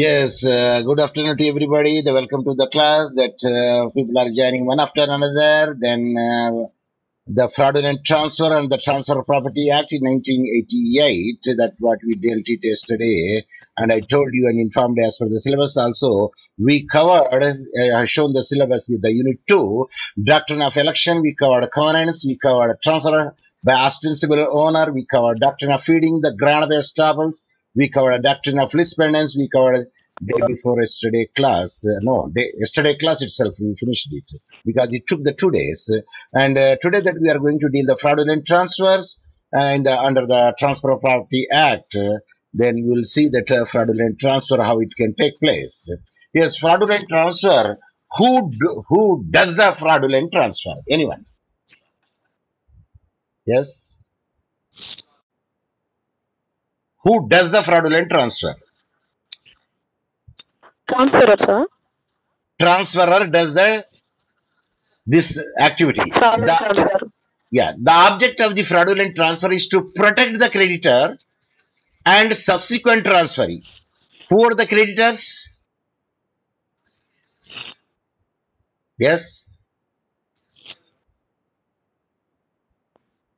Yes, good afternoon to everybody. Welcome to the class that people are joining one after another. Then the Fraudulent Transfer and the Transfer of Property Act in 1988. That's what we dealt it yesterday. And I told you and informed as per the syllabus also. We covered, I have shown the syllabus, the unit 2, Doctrine of Election. We covered covenants. We covered transfer by ostensible owner. We covered doctrine of feeding, the grant of estoppels. We covered a doctrine of list pendants. We covered day before yesterday class. Yesterday class itself, we finished it because it took the 2 days. And today that we are going to deal the fraudulent transfers under the Transfer of Property Act. Then you will see that fraudulent transfer, how it can take place. Yes, fraudulent transfer. Who does the fraudulent transfer? Anyone? Yes. Who does the fraudulent transfer? Transferor, sir. Transferor does this activity. Fraudulent transfer. The object of the fraudulent transfer is to protect the creditor and subsequent transferee. Who are the creditors? Yes.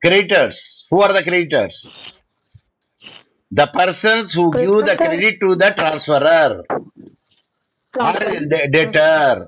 Creditors. Who are the creditors? The persons who give the credit to the transferor. Or the debtor.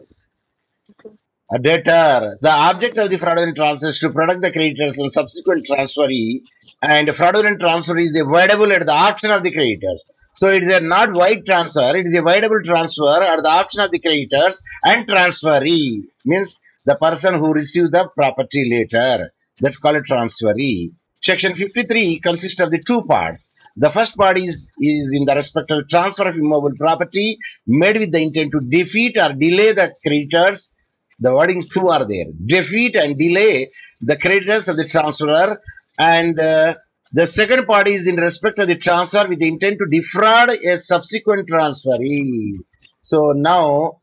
A debtor. The object of the fraudulent transfer is to protect the creditors and subsequent transferee. And fraudulent transfer is avoidable at the option of the creditors. So it is a not void transfer, it is a voidable transfer at the option of the creditors and transferee. Means the person who receives the property later. That's called a transferee. Section 53 consists of the two parts. The first part is in the respect of transfer of immovable property made with the intent to defeat or delay the creditors. The wording two are there. Defeat and delay the creditors of the transferor. And the second part is in respect of the transfer with the intent to defraud a subsequent transferee. So now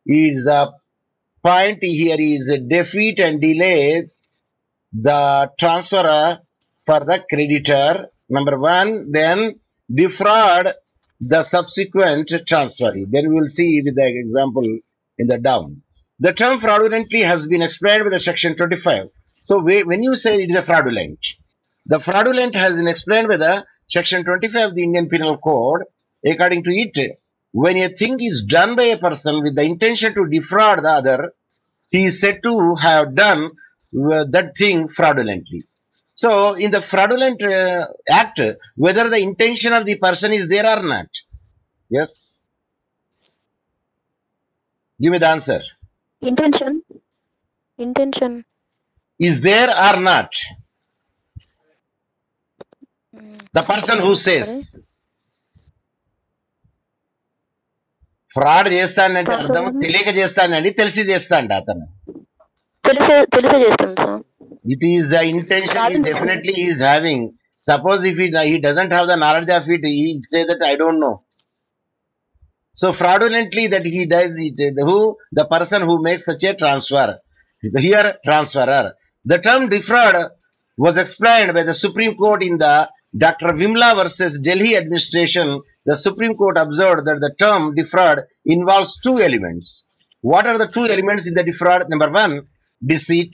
is the point here is defeat and delay the transferor for the creditor. Number one, then defraud the subsequent transferee. Then we will see with the example in the down. The term fraudulently has been explained with the section 25. So when you say it is a fraudulent, the fraudulent has been explained with the section 25 of the Indian Penal Code. According to it, when a thing is done by a person with the intention to defraud the other, he is said to have done that thing fraudulently. So in the fraudulent act, whether the intention of the person is there or not. Yes? Give me the answer. Intention. Is there or not? The person who says fraud చేస్తానంటే అర్థం తెలియక చేస్తానండి తెలిసి చేస్తాండి అతను. తెలిసే చేస్తాను sir. It is the intention he definitely is having. Suppose if he doesn't have the knowledge of it, he say that I don't know. So fraudulently that he does it, the person who makes such a transfer. Here transferor. The term defraud was explained by the Supreme Court in the Dr. Vimla versus Delhi administration. The Supreme Court observed that the term defraud involves two elements. What are the two elements in the defraud? Number one, deceit.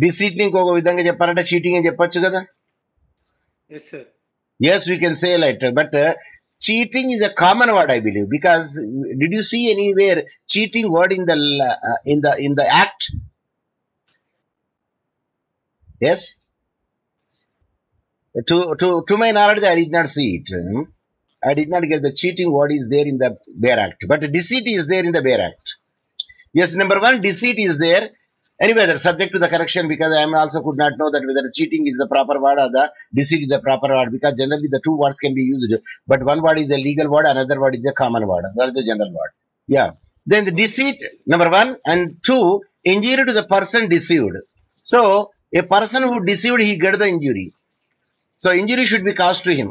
Deceit ni inkoka vidhanga cheppalante cheating అని చెప్పొచ్చు కదా. Yes, sir. Yes, we can say like that, but cheating is a common word, I believe, because did you see anywhere cheating word in the act? Yes. To my knowledge, I did not see it. I did not get the cheating word is there in the Bare Act, but deceit is there in the Bare Act. Yes, number one, deceit is there. Anyway, they're subject to the correction because I also could not know that whether cheating is the proper word or the deceit is the proper word, because generally the two words can be used, but one word is a legal word, another word is a common word. That's the general word. Yeah. Then the deceit, number one, and two, injury to the person deceived. So a person who deceived, he get the injury. So injury should be caused to him.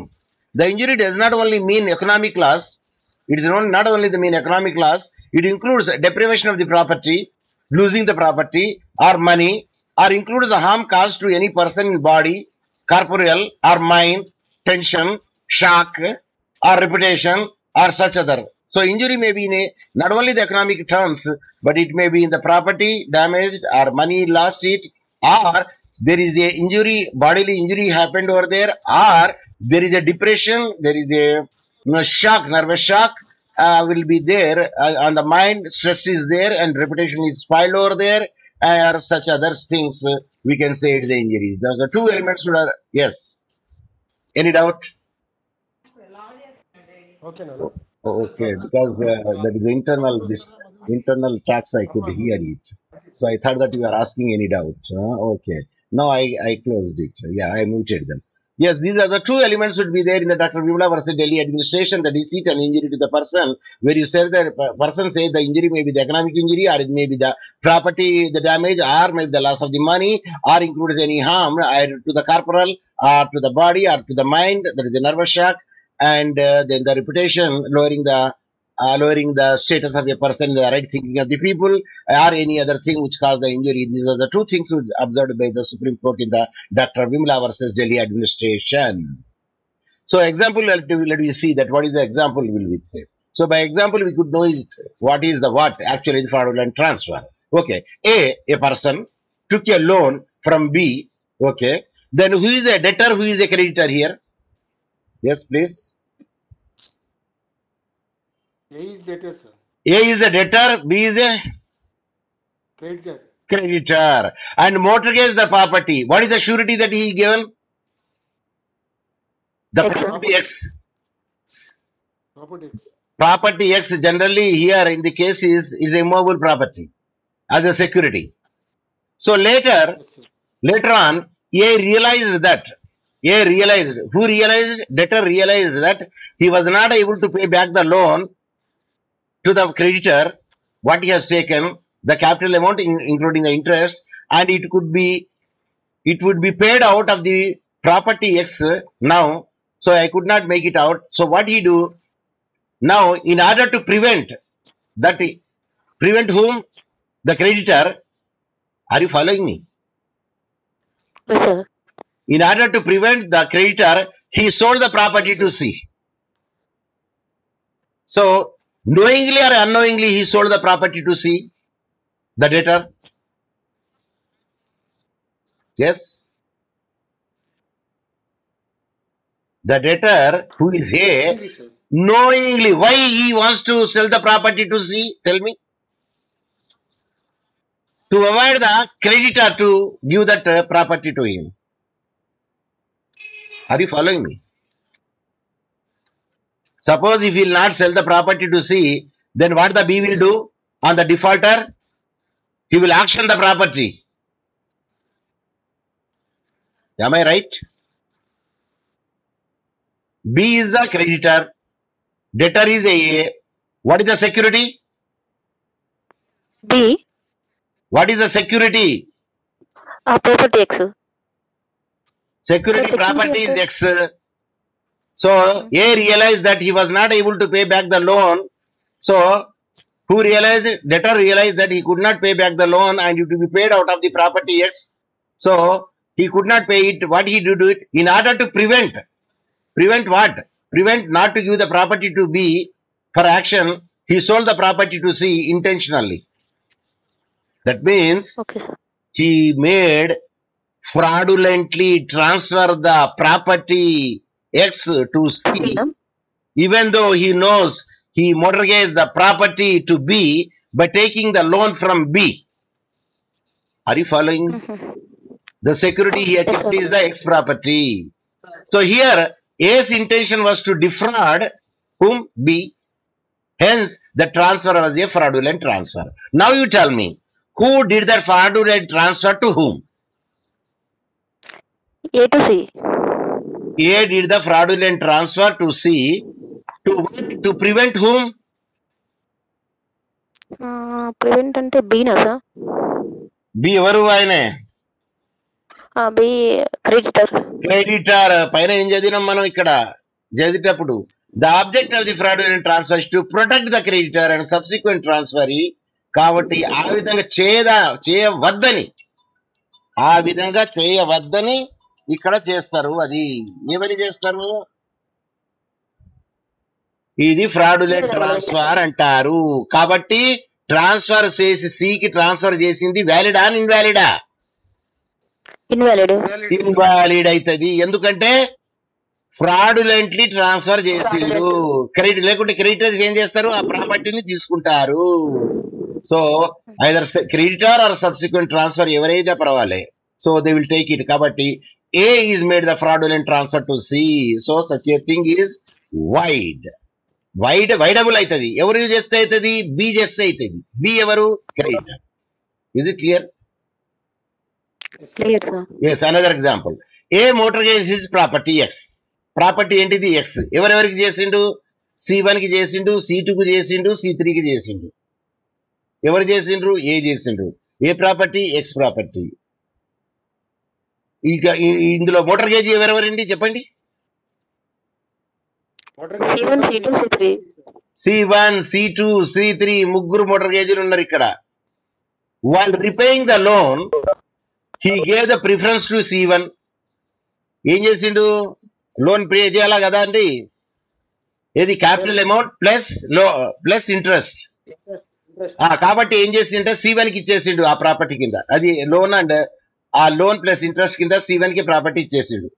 The injury does not only mean economic loss. It is not only the mean economic loss. It includes deprivation of the property, losing the property or money, or includes the harm caused to any person in body, corporeal or mind, tension, shock or reputation, or such other. So injury may be in not only the economic terms, but it may be in the property damaged or money lost it, or there is a injury, bodily injury happened over there, or there is a depression, there is a shock, nervous shock will be there on the mind, stress is there, and reputation is spoiled over there, or such other things. We can say it's the injury. The two elements are yes. Any doubt? Okay, Nana. Okay, because that is internal tax. I could hear it, so I thought that you are asking any doubt. Okay, now I closed it. Yeah, I muted them. Yes, these are the two elements would be there in the Dr. Vimla versus Delhi administration: the deceit and injury to the person. Where you said that person says the injury may be the economic injury, or it may be the property, the damage, or maybe the loss of the money, or includes any harm either to the corporal, or to the body, or to the mind. That is the nervous shock, and then the reputation, lowering the status of a person, the right thinking of the people, or any other thing which caused the injury. These are the two things which observed by the Supreme Court in the Dr. Vimla versus Delhi administration. So example, let me see that what is the example will we say. So by example, we could know is what is the what actually is fraudulent transfer. Okay, a person took a loan from B. Okay, then who is a debtor, who is a creditor here? Yes, please. A is debtor, sir. A is a debtor, B is a Creditor. creditor, and mortgage the property. What is the surety that he given? The X. property X. Property X. Property X generally here in the case is a movable property as a security. So later Yes, sir. on, A realized that. Who realized? Debtor realized that he was not able to pay back the loan to the creditor, what he has taken, the capital amount including the interest, and it would be paid out of the property X now. So I could not make it out. So what he do now, in order to prevent that, prevent whom? The creditor. Are you following me? Yes, sir. In order to prevent the creditor, he sold the property to C. So knowingly or unknowingly, he sold the property to C, the debtor. Yes. The debtor, who is A, Knowingly, sir. knowingly, why he wants to sell the property to C? Tell me. To avoid the creditor to give that property to him. Are you following me? Suppose if he will not sell the property to C, then what the B will do on the defaulter? He will auction the property. Am I right? B is the creditor. Debtor is A. What is the security? B. What is the security? Property X. Security So property security is X. So A realized that he was not able to pay back the loan. So who realized? Debtor realized that he could not pay back the loan and it will be paid out of the property X. So he could not pay it. What he did it in order to prevent what? Prevent not to give the property to B for action. He sold the property to C intentionally. That means Okay, sir. he made fraudulently transfer the property X to C, Ma'am. even though he knows he mortgaged the property to B by taking the loan from B. Are you following? The security he Yes, kept sir. is the X property. So here A's intention was to defraud whom? B. Hence the transfer was a fraudulent transfer. Now you tell me, who did that fraudulent transfer to whom? A to C. A did the fraudulent transfer to C to what? To prevent whom? Prevent అంటే B నా sir? B ఎవరు ఆయనే? B creditor. Creditor. పైన ఏం చదివినాం మనం ఇక్కడ చదివేటప్పుడు? The object of the fraudulent transfer is to protect the creditor and subsequent transfer. కాబట్టి ఆ విధంగా చేయవద్దని ఇక్కడ చేస్తారు. అది ఏమని చేస్తారు? ఇది ఫ్రాడులెంట్ ట్రాన్స్ఫర్ అంటారు. కాబట్టి ట్రాన్స్ఫర్ చేసి సికి ట్రాన్స్ఫర్ చేసింది వ్యాలిడా ఇన్వాలిడా? ఇన్వాలిడ్. ఇన్వాలిడ్ అవుతుంది. ఎందుకంటే ఫ్రాడులెంట్లీ ట్రాన్స్ఫర్ చేసిండు. క్రెడిట్ లేకుంటే క్రెడిటర్స్ ఏం చేస్తారు? ఆ ప్రాపర్టీని తీసుకుంటారు. So either creditor or subsequent transfer ఎవరైతే పర్వాలే, so they will take it. కాబట్టి A is made the fraudulent transfer to C. So such a thing is voidable అవుతుంది. ఎవరు చేస్తే అవుతుంది? బి చేస్తే అవుతుంది. బి ఎవరు? Creditor. Is it clear? Clear sir. Yes. Another example, A mortgage his property X. Property ఏంటిది? X. ఎవరెవరికి చేసిండు? C1 కి చేసిండు, C2 కి చేసిండు, C3 కి చేసిండు. ఎవరు చేసిండ్రు? ఏ చేసిండ్రు. ఏ ప్రాపర్టీ? X property. ఇక ఇందులో మోటార్ గేజ్ ఎవరెవరండి చెప్పండి? C1, C2, C3. C1, C2, C3 ముగ్గురు మోటార్ గేజీలు ఉన్నారు ఇక్కడ. వాళ్ళు repaying the loan, he gave the preference to C1. ఏం చేసిండు? లోన్ పే చేయాలా కదా అండి? ఏది? Capital amount plus interest. కాబట్టి ఏం చేసిండే? C1 కి ఇచ్చేసిండు ఆ ప్రాపర్టీ కింద. అది లోన్ అండ్ ఆ లోన్ ప్లస్ ఇంట్రెస్ట్ కింద C1 కి ప్రాపర్టీ ఇచ్చేసిండు.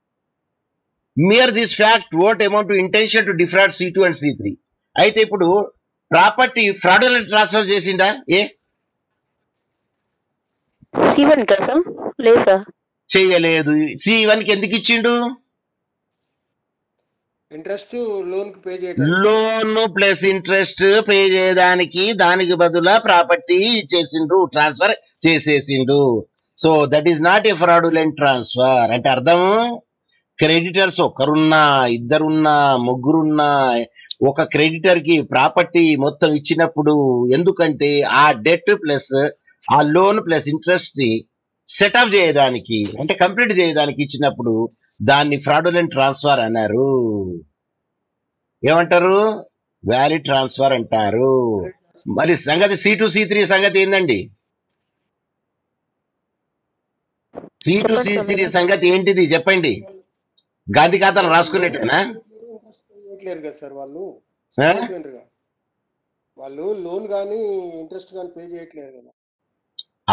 Mere this fact won't amount to intention to defraud C2 and C3. అయితే ఇప్పుడు ప్రాపర్టీ ఫ్రాడులెంట్ ట్రాన్స్ఫర్ చేసిండా? ఏ C1 కదా సార్? లేదు సార్. చేయలేదు. C1 కి ఎందుకు ఇచ్చిండు? ఇంట్రెస్ట్ లోన్ కి పే చేయడానికి. లోన్ ప్లస్ ఇంట్రెస్ట్ పే చేయడానికి, దానికి బదులా ప్రాపర్టీ ఇచ్చేసిండు, ట్రాన్స్ఫర్ చేసేసిండు. So that is not a fraudulent transfer. అంటే అర్థం, క్రెడిటర్స్ ఒకరున్నా, ఇద్దరున్నా, ముగ్గురున్నా, ఒక క్రెడిటర్ కి ప్రాపర్టీ మొత్తం ఇచ్చినప్పుడు, ఎందుకంటే ఆ డెట్ ప్లస్ ఆ లోన్ ప్లస్ ఇంట్రెస్ట్ ని సెటప్ చేయడానికి, అంటే కంప్లీట్ చేయడానికి ఇచ్చినప్పుడు దాన్ని ఫ్రాడులెంట్ ట్రాన్స్ఫర్ అన్నారు. ఏమంటారు? వ్యాలిడ్ ట్రాన్స్ఫర్ అంటారు. మరి సంగతి C2, C3 సంగతి ఏందండి? C2, C3 సంగతి ఏంటిది చెప్పండి? గాంధీ ఖాతాలు రాసుకునేట్టునా? చేయట్లేరు కదా సార్ వాళ్ళు. ఆ? వాళ్ళు లోన్ కానీ ఇంట్రెస్ట్ కానీ పే చేయట్లేరు కదా.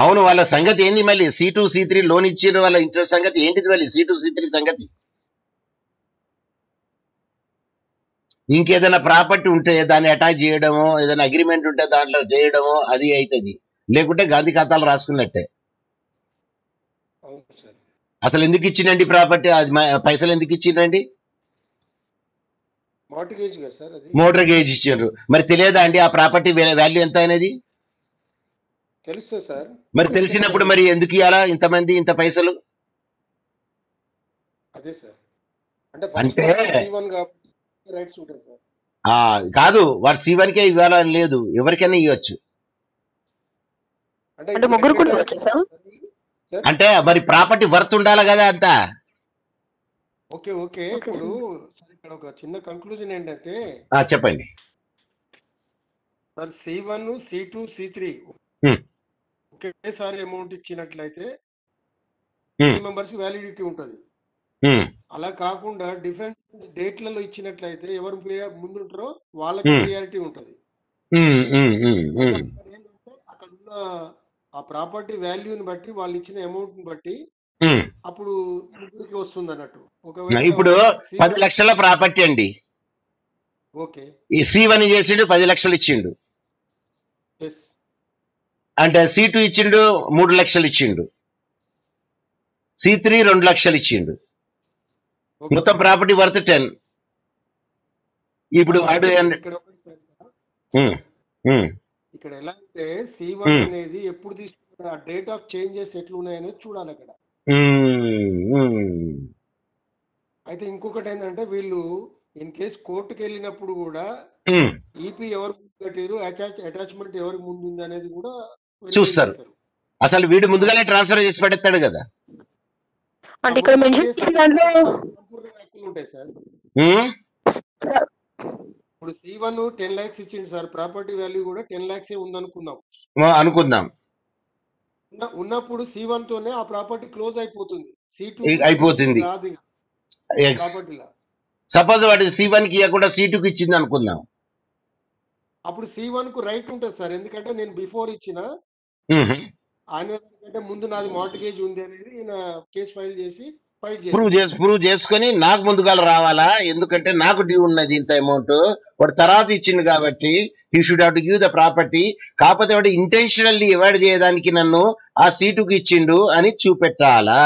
అవును. వాళ్ళ సంగతి ఏంది మళ్ళీ? C2, C3 లోన్ ఇచ్చిన వాళ్ళ ఇంట్రెస్ట్ సంగతి ఏంటిది మళ్ళీ? C2, C3 సంగతి ఇంకేదైనా ప్రాపర్టీ ఉంటే దాన్ని అటాచ్ చేయడమో, ఏదైనా అగ్రిమెంట్ ఉంటే దాంట్లో చేయడమో అది అవుతుంది. లేకుంటే గాంధీ ఖాతాలు రాసుకున్నట్టే. అవును సార్. అసలు ఎందుకు ఇచ్చిండండి ప్రాపర్టీ? అది పైసలు ఎందుకు ఇచ్చిండండి? మార్టిగేజ్ కదా సార్ అది. మోటార్ గేజ్ ఇచ్చిండ్రు. మరి తెలియదా అండి ఆ ప్రాపర్టీ వాల్యూ ఎంత అనేది? తెలుస్తుంది సార్. మరి తెలిసినప్పుడు మరి ఎందుకు ఇవ్వాలా ఇంతమంది ఇంత పైసలు? అదే సార్. అంటే C1 కాబట్టి రైట్స్ ఉంటాయి సార్. కాదు, వాడు C1 కే ఇవ్వాలని లేదు, ఎవరికైనా ఇవ్వచ్చు. అంటే ముగ్గురు కూడా ఇవ్వచ్చు సార్? అంటే మరి ప్రాపర్టీ వర్త్ ఉండాలి కదా అంతా. Okay okay. ఇప్పుడు ఇక్కడ ఒక చిన్న కంక్లూజన్ ఏంటంటే చెప్పండి సార్, C1, C2, C3 ఒకేసారి అమౌంట్ ఇచ్చినట్లయితే మెంబర్స్ కి వ్యాలిడిటీ ఉంటుంది. అలా కాకుండా డిఫరెంట్ డేట్లలో ఇచ్చినట్లయితే ఎవరు ముందు ఉంటారో వాళ్ళకి ప్రియారిటీ ఉంటుంది. అక్కడ ఉన్న ఆ ప్రాపర్టీ వాల్యూని బట్టి, వాళ్ళు ఇచ్చిన అమౌంట్ ని బట్టి అప్పుడు ముగ్గురికి వస్తుంది అన్నట్టు. ఒకవేళ ఇప్పుడు 10 లక్షల ప్రాపర్టీ అండి. ఓకే. ఈ C1 చేసిండు 10 లక్షలు ఇచ్చిండు. అంటే C2 ఇచ్చిండు 3 లక్షలు ఇచ్చిండు. C3 2 లక్షలు ఇచ్చిండు. మొత్తం ప్రాపర్టీ వర్త్ 10. ఇప్పుడు వాడు ఇక్కడ ఎలా అయితే C1 అనేది ఎప్పుడు తీసుకున్న డేట్ ఆఫ్ చేంజెస్ ఎట్లున్నాయనేది చూడాలి అక్కడ. అయితే ఇంకొకటి ఏంటంటే, వీళ్ళు ఇన్ కేస్ కోర్టుకి వెళ్ళినప్పుడు కూడా ఈపీ ఎవరు ముందు కట్టారు, అటాచ్మెంట్ ఎవరికి ముందు ఉంది అనేది కూడా చూస్తారు. అసలు వీడు ముందుగానే ట్రాన్స్ఫర్ చేసి పెడతాడు కదా. అంటే ఇక్కడ మెన్షన్ చేసిన దాంట్లో సంపూర్ణ హక్కులు ఉంటాయి సార్. ఇప్పుడు C1 10 lakhs ఇచ్చింది సార్, ప్రాపర్టీ వాల్యూ కూడా 10 lakhs ఉందనుకుందాం. ఉన్నప్పుడు C1 తోనే ఆ ప్రాపర్టీ క్లోజ్ అయిపోతుంది. C2 అయిపోతుంది. రాదు ప్రాపర్టీలా. సపోజ్ వాడు C1 కి ఇవ్వకుండా C2 కి ఇచ్చింది అనుకుందాం. అప్పుడు C1 కు రైట్ ఉంటుంది సార్, ఎందుకంటే నేను బిఫోర్ ఇచ్చిన ఆయన కంటే ముందు నాది మార్టిగేజ్ ఉంది అనేది ఈయన కేసు ఫైల్ చేసి ఫైట్ చేసి ప్రూవ్ చేసుకొని నాకు ముందుగా రావాలా, ఎందుకంటే నాకు డ్యూ ఉన్నది ఇంత అమౌంట్, వాడు తర్వాత ఇచ్చిండు కాబట్టి he should have to give the property. కాకపోతే వాడు ఇంటెన్షనల్లీ అవాయిడ్ చేయడానికి నన్ను ఆ సీటుకి ఇచ్చిండు అని చూపెట్టాలా.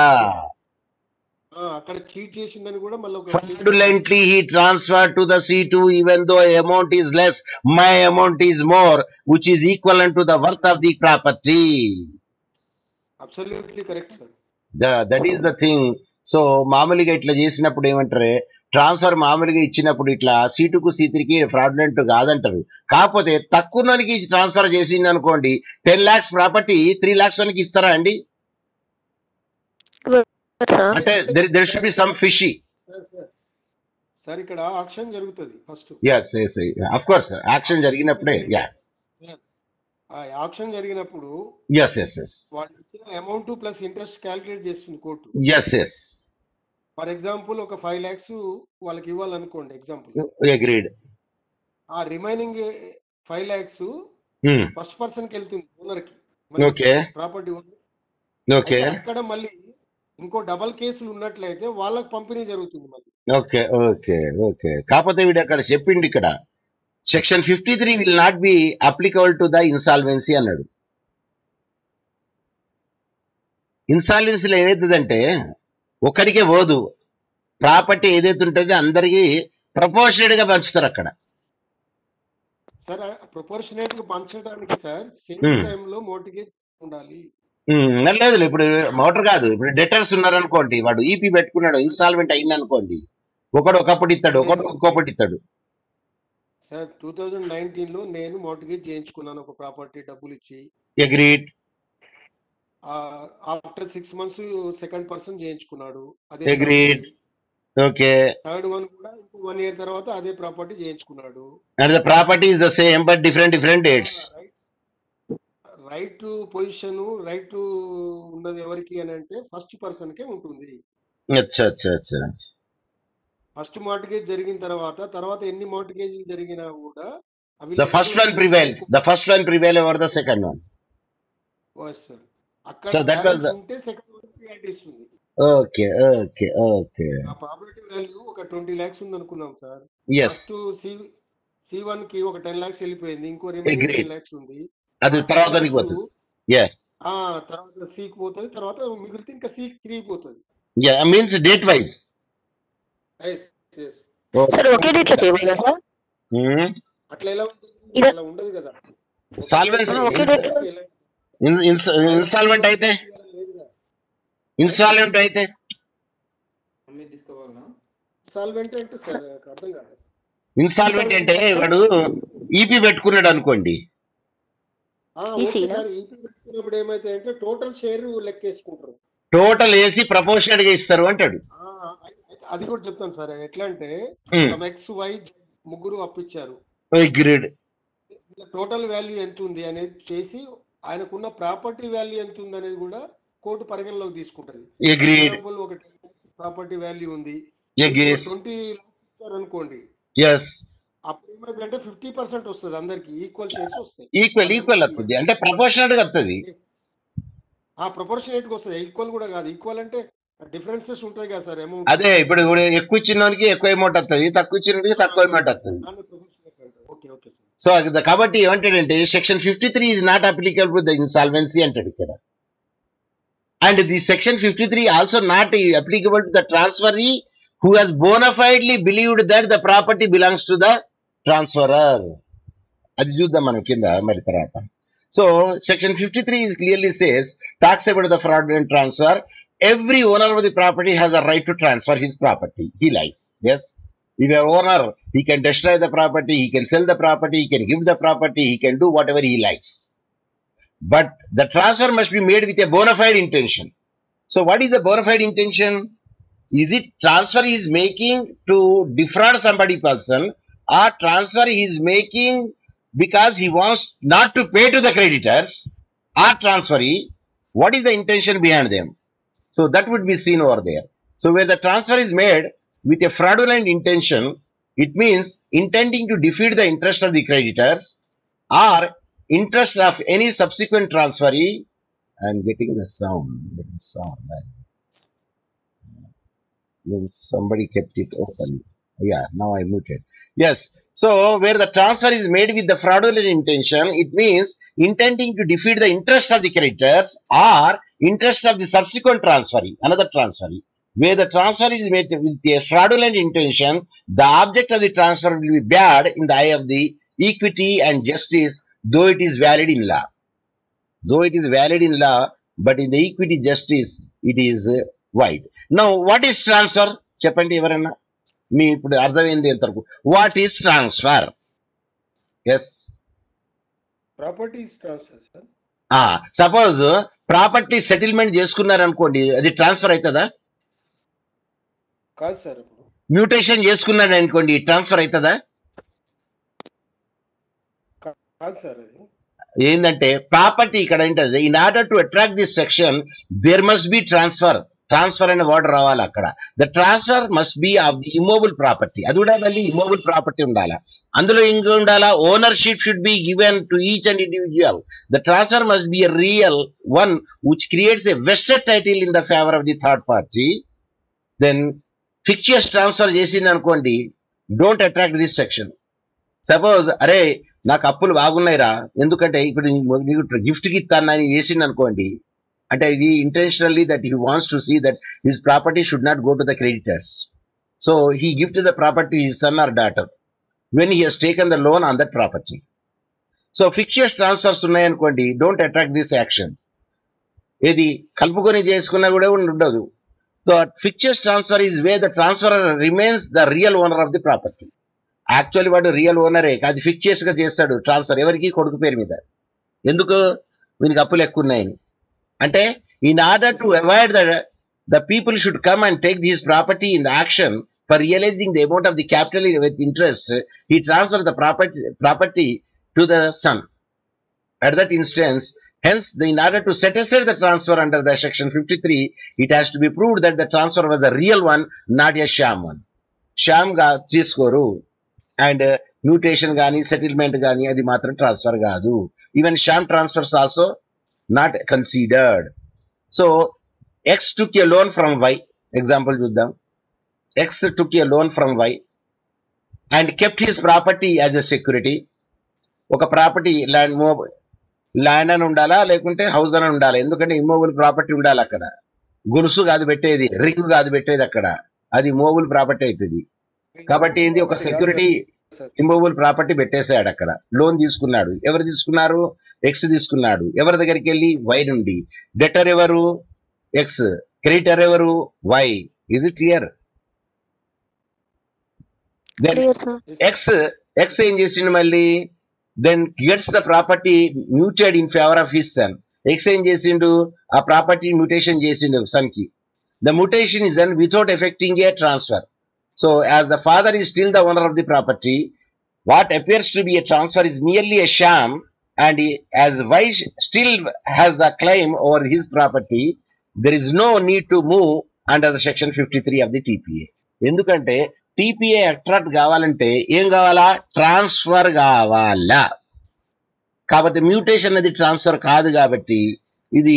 అక్కడ చీట్ చేసిందని కూడా మళ్ళీ fraudulently he transferred to the C2 even though amount is less, my amount is more, which is equivalent to the worth of the property. Absolutely correct sir. That is the thing. So మామూలుగా ఇట్లా చేసినప్పుడు ఏమంటారు, transfer మామూలుగా ఇచ్చినప్పుడు ఇట్లా C2కు C3కి fraudulent కాదంటారు. కాకపోతే తక్కువకి ట్రాన్స్ఫర్ చేసింది అనుకోండి, 10 lakhs ప్రాపర్టీ 3 lakhs వరకు ఇస్తారా అండి? అంటే there should be some fishy. Sir ఇక్కడ ఆక్షన్ జరుగుతుంది first. yes of course auction జరిగినప్పుడే ఆక్షన్ జరిగినప్పుడు yes వాళ్ళు ఇచ్చిన అమౌంట్ ప్లస్ ఇంట్రెస్ట్ క్యాలిక్యులేట్ చేస్తుంది కోర్టు. yes ఫర్ ఎగ్జాంపుల్ ఒక 5 lakhs వాళ్ళకి ఇవ్వాలనుకోండి ఎగ్జాంపుల్. agreed. ఆ రిమైనింగ్ 5 lakhs ఫస్ట్ పర్సన్ కి వెళ్తుంది, ఓనర్ కి. ఓకే ప్రాపర్టీ ఓకే అక్కడ మళ్ళీ ఇంకో డబల్ కేసులు ఉన్నట్లయితే వాళ్ళకి పంపిణీ జరుగుతుంది మళ్ళీ. ఓకే ఓకే ఓకే కాకపోతే వీడు అక్కడ చెప్పిండు, ఇక్కడ section 53 will not be applicable to the insolvency అన్నాడు. ఇన్సాల్వెన్సీలో ఏదైతుందంటే ఒకరికే పోదు, ప్రాపర్టీ ఏదైతే ఉంటుందో అందరికి ప్రపోర్షనేట్ గా పంచుతారు అక్కడ. సార్ ప్రపోర్షనేట్ గా పంచడానికి సార్ సేమ్ టైం లో మోర్టిగేజ్ ఉండాలి. లేదు ఇప్పుడు మోటార్ కాదు, ఇప్పుడు డెటర్స్ ఉన్నారనుకోండి, వాడు ఈపీ పెట్టుకున్నాడు, ఇన్సాల్వెంట్ అయింది అనుకోండి, ఒకడు ఒకప్పుడు ఇస్తాడు, ఒకడు ఇంకొకటి ఇస్తాడు. సార్ 2019 లో నేను మోర్టిగేజ్ చేయించుకున్నాను ఒక ప్రాపర్టీ డబ్బులు ఇచ్చి. Agreed. After 6 months second person చేయించుకున్నాడు, అదే అగ్రీడ్. ఓకే. థర్డ్ వన్ కూడా 1 year తర్వాత అదే ప్రాపర్టీ చేయించుకున్నాడు. And the property is the same but different dates. Right position right ఉన్నది ఎవరికి అని అంటే ఫస్ట్ పర్సన్ కే ఉంటుంది. ఫస్ట్ మార్టిగేజ్ జరిగిన తర్వాత ఎన్ని మార్టిగేజ్ జరిగినా కూడా the first one prevail over the second one. yes sir. అక్కడ So that was ఉంటే సెకండ్ వన్ ప్రియారిటీ ఇస్తుంది. ఓకే ఓకే ఓకే ఆ ప్రాపర్టీ వాల్యూ ఒక 20 lakhs ఉంది అనుకున్నాం సార్. yes ఫస్ట్ C1 కి ఒక 10 lakhs వెళ్ళిపోయింది, ఇంకో రిమైనింగ్ 10 lakhs ఉంది, అది తర్వాత పోతుంది. తర్వాత C కి పోతుంది, తర్వాత మిగిలితే ఇంకా C కి 3 పోతుంది. Means date wise. సార్ ఒకే డేట్ లో చేయబోయా సార్? అట్లా ఎలా ఉంటుంది? అలా ఉండదు కదా. సాల్వెన్సీ ఇన్స్టాల్మెంట్ అయితే ఇన్స్టాల్మెంట్ అంటే సార్ అర్థం కాదు. ఇన్స్టాల్మెంట్ అంటే వాడు ఈపీ పెట్టుకున్నాడు అనుకోండి, సార్ ఈపీ పెట్టుకున్నప్పుడు ఏమైతే అంటే టోటల్ షేర్ లెక్కేసుకుంటారు, టోటల్ వేసి ప్రపోర్షనల్ గా ఇస్తారు అంటాడు. అది కూడా చెప్తాను సార్. ఎట్లా అంటే ఎక్స్ వై ముగ్గురు అప్పిచ్చారు, టోటల్ వాల్యూ ఎంత ఉంది అనేది చేసి ఆయనకున్న ప్రాపర్టీ వాల్యూ ఎంత ఉంది అనేది కూడా కోర్టు పరిగణలోకి తీసుకుంటది. ఒక ప్రాపర్టీ వాల్యూ ఉంది, 20 lakhs ఇచ్చారు అనుకోండి, అప్పుడు ఏమైందంటే 50% వస్తుంది, అందరికి ఈక్వల్ షేర్స్ వస్తాయి. ఈక్వల్ వస్తుంది అంటే ప్రపోర్షనల్ గా వస్తుంది. ప్రపోర్షనేట్ గా వస్తుంది, ఈక్వల్ కూడా కాదు. ఈక్వల్ అంటే డిఫరెన్సెస్ ఉంటాయి కదా సార్ అమౌంట్. అదే ఇప్పుడు ఎక్కువ ఇచ్చినోనికి ఎక్కువ అమౌంట్ వస్తుంది, తక్కువ ఇచ్చినోనికి తక్కువ అమౌంట్ వస్తుంది. సో కాబట్టి ఏమంటాడంటే section 53 is not applicable to the insolvency అంటాడు ఇక్కడ. And the section 53 also not applicable to the transferee who has bona fidely believed that the property belongs to the transferor. అది చూద్దాం మనం కింద మరి తర్వాత. So section 53 is clearly says talks about the fraudulent transfer. Every owner of the property has a right to transfer his property. He lies. Yes, if you are owner, he can destroy the property, he can sell the property, he can give the property, he can do whatever he likes, but the transfer must be made with a bona fide intention. So what is the bona fide intention? Is it transfer he is making to defraud somebody person, or transfer he is making because he wants not to pay to the creditors, or transferee, what is the intention behind them? So that would be seen over there. So where the transfer is made with a fraudulent intention, it means intending to defeat the interest of the creditors, or interest of any subsequent transferee. I am getting the sound. Somebody kept it open. Yeah, now I muted. Yes. So where the transfer is made with the fraudulent intention, it means intending to defeat the interest of the creditors or interest of the subsequent transferee, another transferee. Where the transfer is made with a fraudulent intention, the object of the transfer will be bad in the eye of the equity and justice, though it is valid in law. Though it is valid in law, but in the equity justice, it is void. Now, what is transfer? చెప్పండి ఎవరన్నా మీ ఇప్పుడు అర్థమైంది ఎంతవరకు. What is transfer? Yes, property transfer sir. Suppose property settlement చేసుకున్నారనుకోండి, అది transfer అవుతుందా? కాదు sir. Mutation చేసుకున్నాడు అనుకోండి, ట్రాన్స్ఫర్ అవుతుందా? కాదు సార్. అది ఏంటంటే ప్రాపర్టీ ఇక్కడ ఏంటది, in order to attract this section there must be transfer. Transfer అనే వర్డ్ రావాలి అక్కడ. The transfer must be of the immovable property. అది కూడా మళ్ళీ ఇమూవబుల్ ప్రాపర్టీ ఉండాలా. అందులో ఇంకా ఉండాలా, ownership should be given to each and individual. The transfer must be a real one which creates a vested title in the favour of the third party. Then fixtures transfer చేసింది అనుకోండి, don't attract this section. Suppose అరే నాకు అప్పులు బాగున్నాయిరా, ఎందుకంటే ఇప్పుడు నీకు గిఫ్ట్కి ఇస్తానని చేసింది అనుకోండి, అంటే ఇది intentionally that he wants to see that his property should not go to the creditors. So he gift the property his son or daughter when he has taken the loan on that property. So fixtures transfers ఉన్నాయనుకోండి, don't attract this action. ఏది కలుపుకొని చేసుకున్నా కూడా ఉండదు. So fixtures transfer is way the transfer remains the real owner of the property. Actually వాడు real ఓనరే, అది fixtures గా చేస్తాడు ట్రాన్స్ఫర్. ఎవరికి? కొడుకు పేరు మీద. ఎందుకు? వీనికి అప్పులు ఎక్కువ ఉన్నాయని. అంటే in order to avoid the people should come and take this property in the action for realizing the amount of the capital with interest, he transfer the property to the son at that instance. Hence, in order to set aside the transfer under the section 53, it has to be proved that the transfer was a real one, not a sham one. Sham ga cheeskoru and mutation gaani, settlement gaani, adi matram transfer gaadu. Even sham transfers also not considered. So, X took a loan from Y. Example chuddam. X took a loan from Y and kept his property as a security. ఒక property land అని ఉండాలా, లేకుంటే house అని ఉండాలా. ఎందుకంటే immovable property ఉండాలి అక్కడ. గొలుసు కాదు పెట్టేది, రింగ్ కాదు పెట్టేది అక్కడ, అది మూవబుల్ ప్రాపర్టీ అవుతుంది. కాబట్టి ఏంది, ఒక సెక్యూరిటీ ఇమ్మూవబుల్ ప్రాపర్టీ పెట్టేశాడు అక్కడ. లోన్ తీసుకున్నాడు. ఎవరు తీసుకున్నారు? ఎక్స్ తీసుకున్నాడు. ఎవరి దగ్గరికి వెళ్ళి? వై నుండి. డెటర్ ఎవరు? ఎక్స్. క్రెడిటర్ ఎవరు? Y. Is it clear? Then X ఏం చేసిండు మళ్ళీ? then gets the property muted in favor of his son. Exchange చేసిండు, ఆ ప్రాపర్టీ మ్యూటేషన్ చేసిండు సన్ కి. The mutation is done without affecting a transfer. So as the father is still the owner of the property, what appears to be a transfer is merely a sham, and as Y still has the claim over his property, there is no need to move under the section 53 of the TPA. ఎందుకంటే TPA attract కావాలంటే ఏం కావాలా? Transfer కావాలా. కాబట్టి mutation అనేది transfer కాదు, కాబట్టి ఇది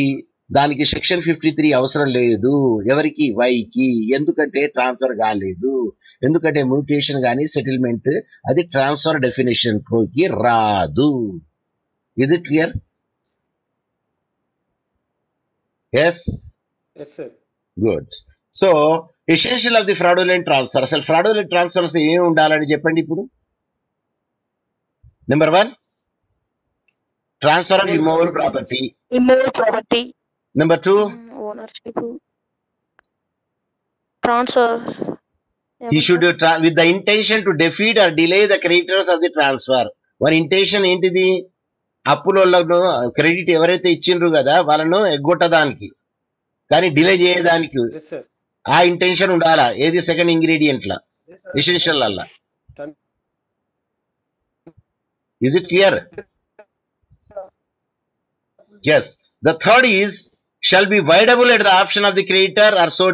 దానికి సెక్షన్ 53 అవసరం లేదు. ఎవరికి? వైకి. ఎందుకంటే ట్రాన్స్ఫర్ కాలేదు. ఎందుకంటే మ్యూటేషన్ కానీ సెటిల్మెంట్ అది ట్రాన్స్ఫర్ డెఫినేషన్ కి రాదు. Is it clear? Yes, good. So essential of the fraudulent transfer. అసలు ఫ్రాడులెంట్ ట్రాన్స్ఫర్స్ ఏమి ఉండాలని చెప్పండి ఇప్పుడు. Number 1, transfer of immovable property. Number 2, ownership. Transfer he should with the intention to defeat or delay the creditors of the transfer. వారి intention ఏంటిది? అప్పులలో credit ఎవరైతే ఇచ్చిండ్రు కదా వాళ్ళను ఎగ్గొట్టడానికి, కానీ డిలే చేయడానికి ఆ ఇంటెన్షన్ ఉండాలా. ఏది? సెకండ్ ఇంగ్రీడియంట్ లా, ఎసెన్షియల్ అలా. Is it clear? Yes. The third is shall be voidable at the option of the creditor or so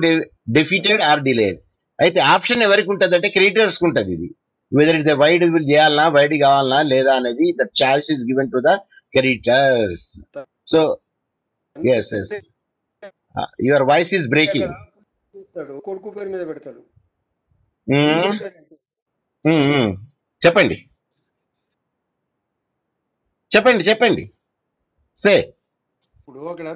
defeated or delayed. అయితే ఆప్షన్ ఎవరికి ఉంటుంది అంటే క్రెడిటర్స్ కి ఉంటుంది. ఇది whether it's a wide will చేయాలనా వైడ్ కావాలనా లేదా అనేది the choice is given to the creditors. So yes, your voice is breaking. కొడుకు పేరు మీద పెడతాడు. చెప్పండి సే. ఇప్పుడు అక్కడ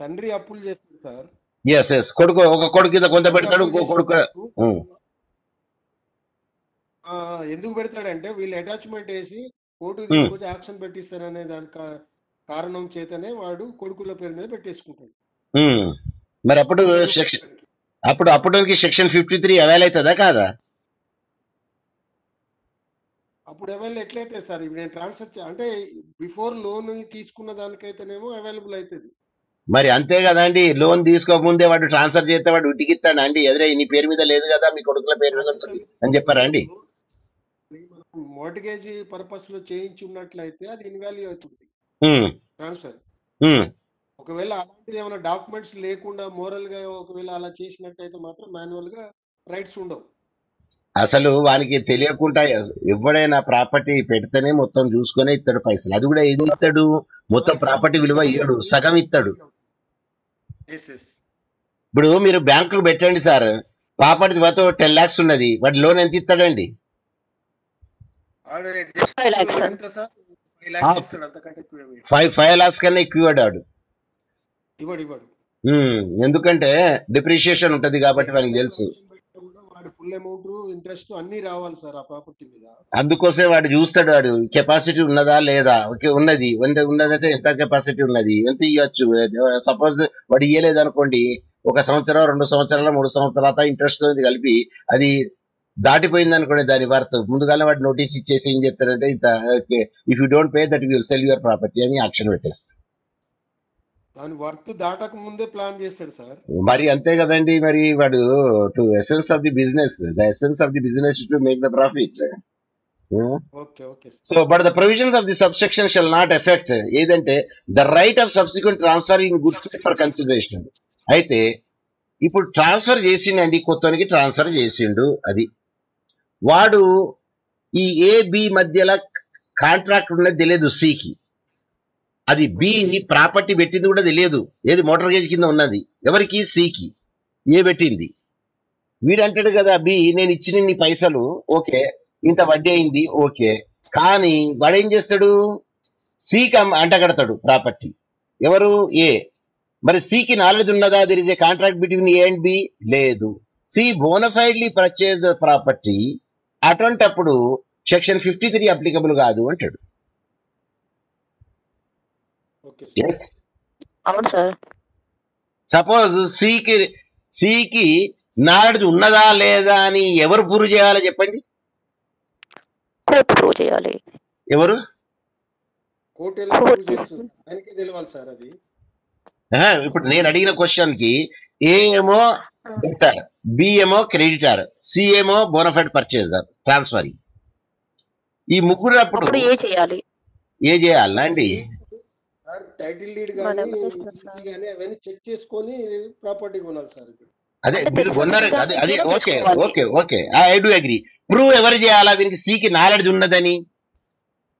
తండ్రి అప్పులు చేస్తాడు సార్. ఎస్ కొడుకు ఒక కొడుకు కింద కొంత పెడతాడు, ఇంకో కొడుకు ఎందుకు పెడతాడంటే వీళ్ళు అటాచ్మెంట్ వేసి కోర్టు తీసుకొచ్చి యాక్షన్ పెట్టిస్తారనే దాని కారణం చేతనే వాడు కొడుకుల పేరు మీద పెట్టేసుకుంటాడు. మరి అప్పుడు సెక్షన్ 53 అవైల్ అవుతుందా కాదా? అప్పుడు అవైల్ ఎట్లయితే సార్, ఇప్పుడు నేను ట్రాన్స్ఫర్ అంటే బిఫోర్ లోన్ తీసుకున్న దానికైతేనేమో అవైలబుల్ అవుతుంది. మరి అంతే కదండి, లోన్ తీసుకోకముందే వాడు ట్రాన్స్ఫర్ చేస్తే వాడు ఉటికిస్తాడు అండి, ఎదురే నీ పేరు మీద లేదు కదా మీ కొడుకుల పేరు మీద ఉంటుంది అని చెప్పారా అండి? మోర్ట్గేజ్ పర్పస్ లో చేయించి ఉన్నట్లయితే అది ఇన్వాల్యూ అవుతుంది ట్రాన్స్ఫర్. ఒకవేళ అలాంటిది ఏమైనా డాక్యుమెంట్స్ లేకుండా మోరల్ గా ఒకవేళ అలా చేసినట్టయితే మాత్రం మాన్యువల్ గా రైట్స్ ఉండవు. అసలు వానికి తెలియకుండా ఎవడైనా ప్రాపర్టీ పెడితేనే మొత్తం చూసుకునే ఇస్తాడు పైసలు. అది కూడా ఏం ఇస్తాడు, మొత్తం ప్రాపర్టీ విలువ ఇయ్యడు, సగం ఇస్తాడు. ఇప్పుడు మీరు బ్యాంకు పెట్టండి సార్, ప్రాపర్టీ వర్త్ 10 lakhs ఉన్నది, వాటి లోన్ ఎంత ఇస్తాడండి? 5 lakhs కన్నా ఎక్కువ ఇవ్వడాడు. ఎందుకంటే డిప్రిషియేషన్ ఉంటది కాబట్టి వానికి తెలుసు. ఇంట్రెస్ట్ అన్ని రావాలి సార్ ఆ ప్రాపర్టీ మీద. అందుకోసమే వాడు చూస్తాడు, వాడు కెపాసిటీ ఉన్నదా లేదా. ఓకే ఉన్నది, ఉన్నదంటే ఎంత కెపాసిటీ ఉన్నది, ఎంత ఇవ్వచ్చు. సపోజ్ వాడు ఇయ్యలేదు అనుకోండి, 1 సంవత్సరం 2 సంవత్సరాలు 3 సంవత్సరాల ఇంట్రెస్ట్ కలిపి అది దాటిపోయింది అనుకోండి, దాని వర్త్ ముందుగానే వాడు నోటీస్ ఇచ్చేసి ఏం చెప్తారంటే ఇంత if you don't pay that will sell your property అని యాక్షన్ పెట్టేస్తారు. దాని వర్త్ దాటక ముందే ప్లాన్ చేస్తాడు సార్. మరి అంతే కదండి, మరి వాడు to essence of the business, the essence of the business to make the profit. So but the provisions of the subsection shall not affect ఏదంటే the right of subsequent transfer in good for consideration. అయితే ఇప్పుడు transfer చేసిండండి, కొత్తనికి transfer చేసిండు, అది వాడు ఈ AB మధ్యలో contract ఉన్నది తెలియదు సికి, అది బి ప్రాపర్టీ పెట్టింది కూడా తెలియదు, ఏది మోటార్ గేజ్ కింద ఉన్నది ఎవరికి, సికి. ఏ పెట్టింది వీడంటాడు కదా, బి నేను ఇచ్చిన నీ పైసలు ఓకే, ఇంత వడ్డీ అయింది ఓకే, కానీ వాడేం చేస్తాడు, సికి అంటగడతాడు ప్రాపర్టీ. ఎవరు, ఏ. మరి సికి నాలెడ్జ్ ఉన్నదా, there is A contract between A and B, లేదు. C bonafidely purchase the property, అటువంటప్పుడు సెక్షన్ 53 అప్లికబుల్ కాదు అంటాడు. సపోజ్ సికి నాలెడ్జ్ ఉన్నదా లేదా అని ఎవరు ప్రూవ్ చేయాలో చెప్పండి? ప్రూవ్ చేయాలి. ఎవరు? ఇప్పుడు నేను అడిగిన క్వశ్చన్ కి ఏ ఏమో డెప్టర్, బి ఏమో క్రెడిటర్, సి ఏమో బోనఫైడ్ పర్చేజర్ ట్రాన్స్ఫర్. ఈ ముగ్గురు అప్పుడు ఏ చేయాలి? ఏ చేయాలా అండి? టైటిల్ డీడ్ గాని అవన్నీ చెక్ చేసుకొని ప్రాపర్టీ కొనాలి సార్. అదే మీరు కొన్నారు, అదే okay okay okay I do agree. Prove ఎవరు చేయాలా, వీరికి సికి నాలెడ్జ్ ఉన్నదని,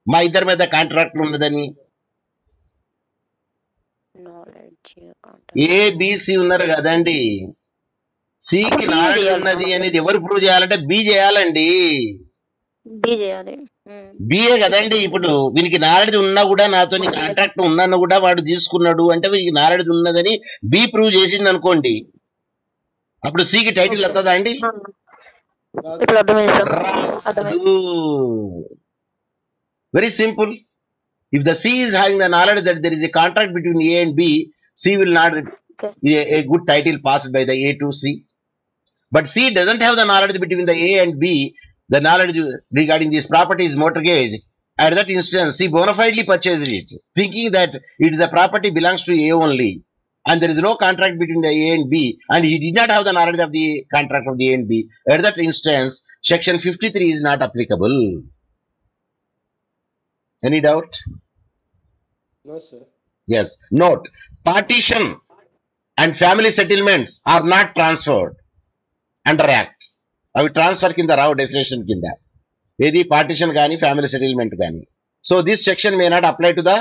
మా ఇద్దరి మీద కాంట్రాక్ట్ ఉన్నదని. ఏబిసి ఉన్నారు కదండి, సికి నాలెడ్జ్ ఉన్నది అనేది ఎవరు ప్రూవ్ చేయాలంటే బి చేయాలండి. బిఏ కదండి. ఇప్పుడు వీనికి నాలెడ్జ్ ఉన్నా కూడా, నాతో కాంట్రాక్ట్ ఉన్నా కూడా వాడు తీసుకున్నాడు అంటే వీనికి నాలెడ్జ్ ఉన్నదని బి ప్రూవ్ చేసింది అనుకోండి, అప్పుడు సికి టైటిల్ వస్తుందా అండి? Very simple. If the C is having the knowledge that there is a contract between A and B, C will not a good title passed by the A to C. But C doesn't have the knowledge between the A and B. The knowledge regarding this property is mortgaged. At that instance, C bona fidely purchased it, thinking that the property belongs to A only, and there is no contract between the A and B, and he did not have the knowledge of the contract of the A and B. At that instance, Section 53 is not applicable. Any doubt? No, sir. Yes. Note: partition and family settlements are not transferred under Act. అవి transfer కింద రావు, definition కింద. ఏది partition కానీ family settlement కానీ. So this section may not apply to the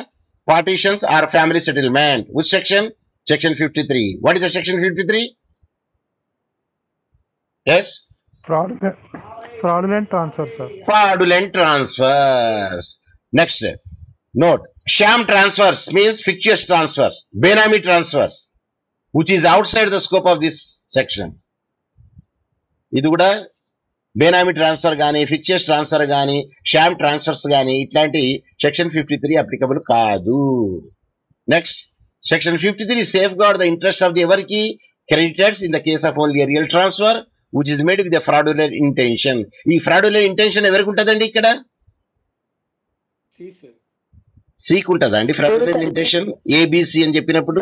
partitions or family settlement. Which section? Section 53. What is the section 53? Yes? Fraudulent transfer, sir. Fraudulent transfers. Next. Note. Sham transfers means fictitious transfers. Benami transfers, which is outside the scope of this section. ఇది కూడా benami transfer కానీ fixtures transfer కానీ sham transfers కానీ ఇట్లాంటి section 53 applicable కాదు. Next section 53 safeguard the interest of the ఎవరికి creditors in the case of only real transfer which is made with the fraudulent intention. ఈ fraudulent intention ఎవరికి ఉంటుందండి? ఇక్కడ సికి ఉంటుందా అండి ఫ్రాడులెంట్ ఇంటెన్షన్? ఏబిసి అని చెప్పినప్పుడు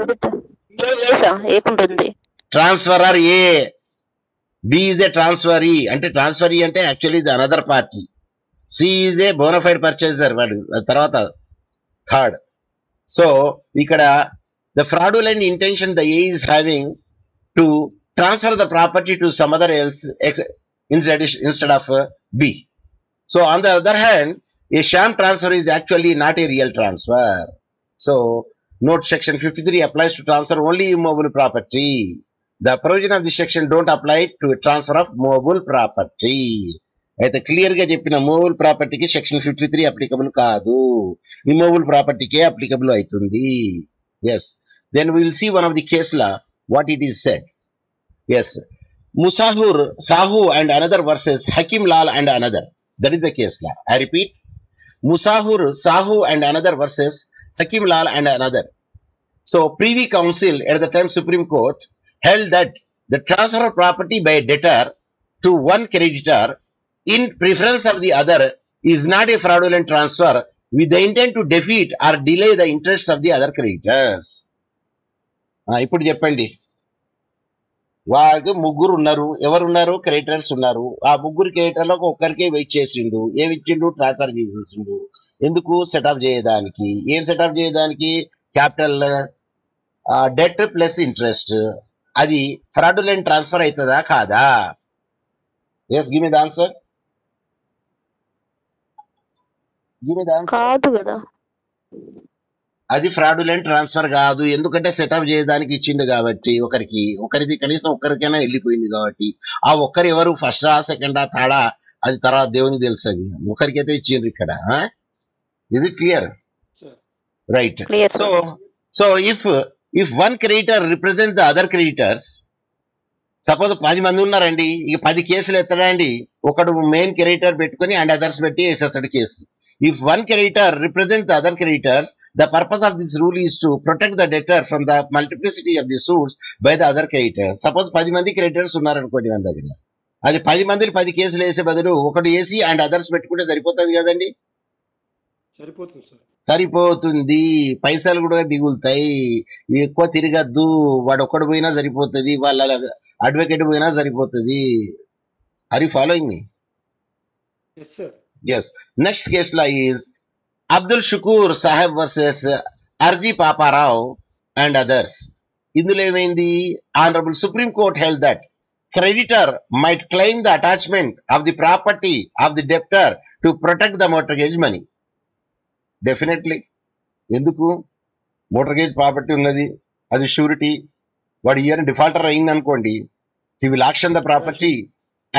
ట్రాన్స్ఫరర్ ఏ, B is a transferee అంటే transferee అంటే యాక్చువల్లీ ఇది another party. C is a bona fide purchaser వాడు తర్వాత థర్డ్. సో ఇక్కడ the fraudulent intention the A is having to transfer the property to some other else instead of B. So on the other hand, a sham transfer is actually not a real transfer. So note section 53 applies to transfer only immovable property. The provision of this section don't apply to a transfer of movable property. అయితే clear గా చెప్పిన movable ప్రాపర్టీకి section 53 applicable కాదు, immovable ప్రాపర్టీకే applicable అవుతుంది. Yes, then will see one of the case law what it is said. Yes, Musahur Sahu and another versus Hakim Lal and another. That is the case law. I repeat, Musahur Sahu and another versus Hakim Lal and another. So Privy Council at the time Supreme Court held that the transfer of property by a debtor to one creditor in preference of the other is not a fraudulent transfer with the intent to defeat or delay the interest of the other creditors. ఇప్పుడు చెప్పండి, వాళ్ళకి ముగ్గురు ఉన్నారు. ఎవరు ఉన్నారు? Creditors ఉన్నారు. ఆ ముగ్గురు క్రెడిటర్లో ఒక్కరికే వెయిట్ చేసిండు. ఏమి ఇచ్చిండు? ట్రాన్స్ఫర్ చేసేసిండు. ఎందుకు? సెటప్ చేయడానికి. ఏం సెటప్ చేయడానికి? Capital debt plus interest. అది ఫ్రాడులెంట్ ట్రాన్స్ఫర్ అవుతుందా కాదా? Yes, give me the answer. Give me the answer. కాదు కదా, అది ఫ్రాడులెంట్ ట్రాన్స్ఫర్ కాదు. ఎందుకంటే సెటప్ చేయడానికి ఇచ్చిండు కాబట్టి ఒకరిది కనీసం ఒక్కరికైనా వెళ్ళిపోయింది కాబట్టి. ఆ ఒక్కరు ఎవరు? ఫస్టా, సెకండా, థర్డా, అది తర్వాత దేవునికి తెలుసు. అది ఒకరికైతే ఇచ్చిండ్రు ఇక్కడ. Is it clear? Right. So if one creditor represents the other creditors, suppose 10 మంది ఉన్నారండి, ఇక 10 కేసులు ఎత్తడండి. ఒకడు మెయిన్ క్రెడిటర్ పెట్టుకుని అండ్ అదర్స్ పెట్టి వేసేస్తాడు case. If one creditor represents the other creditors, the purpose of this rule is to protect the debtor from the multiplicity of the suits by the other creditors. Suppose 10 మంది creditors ఉన్నారనుకోండి మన దగ్గర, అది 10 మందిని 10 కేసులు వేసే బదులు ఒకటి వేసి అండ్ అదర్స్ పెట్టుకుంటే సరిపోతుంది కదండి. సరిపోతుంది, పైసలు కూడా మిగులుతాయి, ఎక్కువ తిరగద్దు, వాడు ఒక్కడు పోయినా సరిపోతుంది, వాళ్ళ అడ్వకేట్ పోయినా సరిపోతుంది. Are you following me? Yes. Next case law is Abdul Shukoor Saheb versus Arji Paparao and others. ఇందులో ఏమైంది? Honourable Supreme Court held that creditor might claim the attachment of the property of the debtor to protect the mortgage money. Definitely. ఎందుకు? Mortgage property ఉన్నది, అది surety. వాడు year defaulter అయింది అనుకోండి, he will auction the property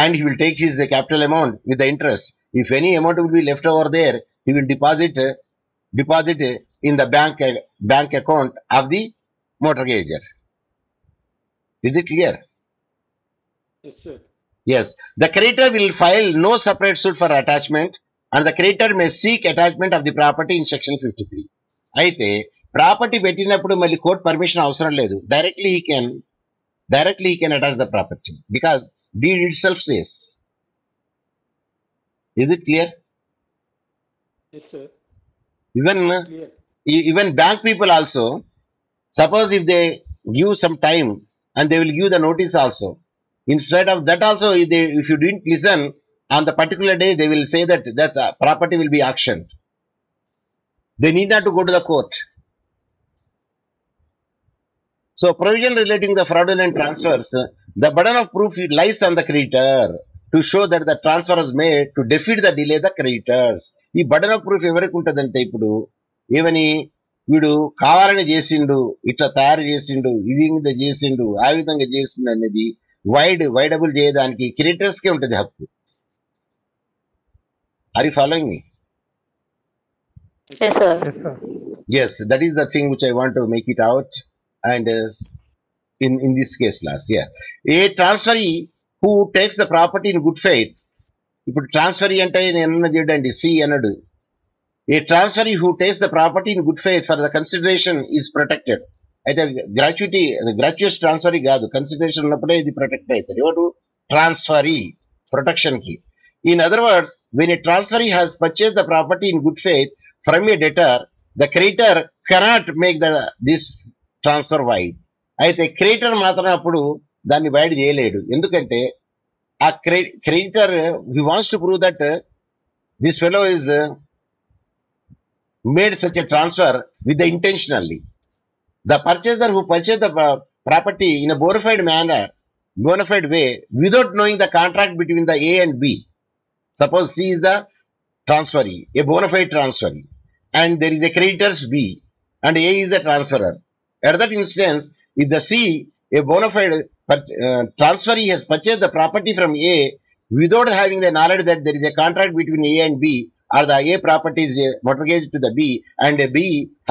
and he will take his capital amount with the interest. If any amount will be left over there, he will deposit in the bank account of the mortgager. Is it clear? Yes. The creditor will file no separate suit for attachment and the creditor may seek attachment of the property in section 53. అయితే property పెట్టినప్పుడు మళ్ళీ court permission అవసరం లేదు. Directly he can attach the property because deed itself says. Is it clear? Yes sir. Even bank people also, suppose if they give some time and they will give the notice also, instead of that also, if you didn't listen on the particular day, they will say that property will be auctioned. They need not to go to the court. So provision relating the fraudulent transfers, the burden of proof lies on the creditor to show that the transfer was made to defeat the delay the creditors. ఈ burden of proof ఎవరికి ఉంటుందంటే ఇప్పుడు ఏమని వీడు కావాలని చేసిండు, ఇట్లా తయారు చేసిండు, ఇది చేసిండు, ఆ విధంగా చేసిండు అనేది వైడబుల్ చేయడానికి క్రెడిటర్స్ కే ఉంటుంది హక్కు. Are you following me? Yes, sir. Yes, that is the thing which I want to make it out. And in this case last, yeah, a transferee who takes the property in good faith. ఇప్పుడు transferee అంటే నేను చూడండి C అన్నాడు. A transferee who takes the property in good faith for the consideration is protected. అయితే gratuitous transferee కాదు, consideration ఉన్నప్పుడే ఇది protect అవుతుంది. ఎవరు? ట్రాన్స్ఫరీ ప్రొటెక్షన్ కి. In other words, when a transferee has purchased the property in good faith from a debtor, the creditor cannot make this transfer void. అయితే creditor మాత్రం అప్పుడు దాన్ని వైడ్ చేయలేడు. ఎందుకంటే ఆ creditor he wants to prove that this fellow is made such a transfer with the intentionally. The purchaser who purchased the property in a bona fide way without knowing the contract between the A and B. Suppose C is the transferee, a bona fide transferee, and there is a creditors B, and A is the transferor. At that instance, if the C, a bona fide transferee, has purchased the property from A without having the knowledge that there is a contract between A and B, or the A property is mortgaged to the B, and B